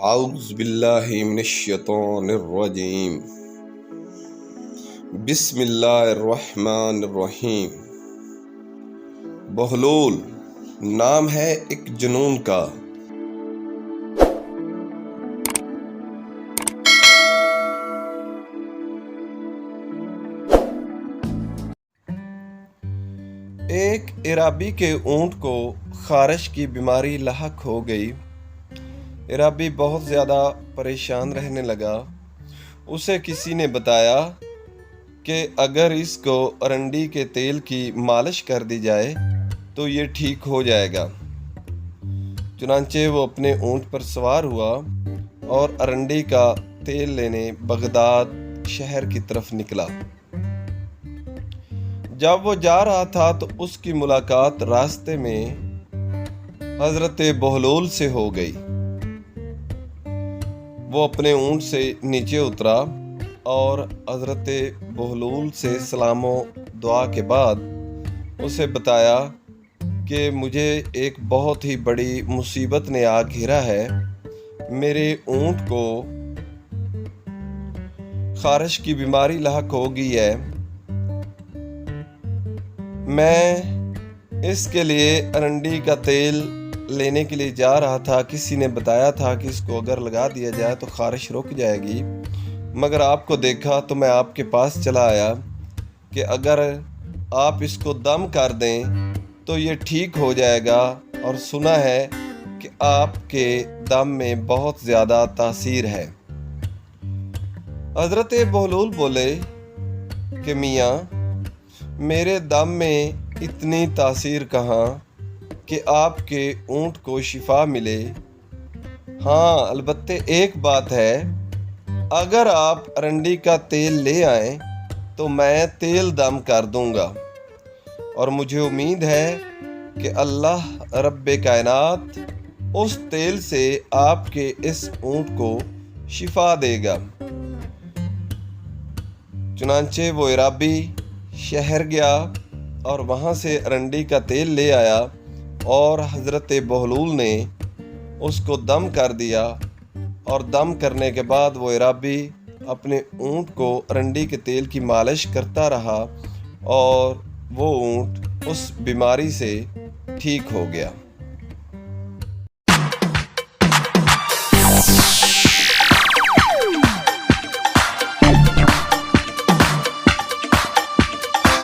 اعوذ باللہ من الشیطان الرجیم بسم اللہ الرحمن الرحیم۔ بہلول نام ہے ایک جنون کا، ایک عرابی کے اونٹ کو خارش کی بیماری لاحق ہو گئی۔ عرابی بہت زیادہ پریشان رہنے لگا۔ اسے کسی نے بتایا کہ اگر اس کو ارنڈی کے تیل کی مالش کر دی جائے تو یہ ٹھیک ہو جائے گا۔ چنانچہ وہ اپنے اونٹ پر سوار ہوا اور ارنڈی کا تیل لینے بغداد شہر کی طرف نکلا۔ جب وہ جا رہا تھا تو اس کی ملاقات راستے میں حضرت بہلول سے ہو گئی۔ وہ اپنے اونٹ سے نیچے اترا اور حضرت بہلول سے سلام و دعا کے بعد اسے بتایا کہ مجھے ایک بہت ہی بڑی مصیبت نے آ گھیرا ہے۔ میرے اونٹ کو خارش کی بیماری لاحق ہو گئی ہے۔ میں اس کے لیے ارنڈی کا تیل لینے کے لیے جا رہا تھا۔ کسی نے بتایا تھا کہ اس کو اگر لگا دیا جائے تو خارش رک جائے گی، مگر آپ کو دیکھا تو میں آپ کے پاس چلا آیا کہ اگر آپ اس کو دم کر دیں تو یہ ٹھیک ہو جائے گا، اور سنا ہے کہ آپ کے دم میں بہت زیادہ تاثیر ہے۔ حضرت بہلول بولے کہ میاں، میرے دم میں اتنی تاثیر کہاں کہ آپ کے اونٹ کو شفا ملے۔ ہاں، البتہ ایک بات ہے، اگر آپ ارنڈی کا تیل لے آئیں تو میں تیل دم کر دوں گا، اور مجھے امید ہے کہ اللہ رب کائنات اس تیل سے آپ کے اس اونٹ کو شفا دے گا۔ چنانچہ وہ عرابی شہر گیا اور وہاں سے ارنڈی کا تیل لے آیا، اور حضرت بہلول نے اس کو دم کر دیا، اور دم کرنے کے بعد وہ عرابی اپنے اونٹ کو ارنڈی کے تیل کی مالش کرتا رہا، اور وہ اونٹ اس بیماری سے ٹھیک ہو گیا۔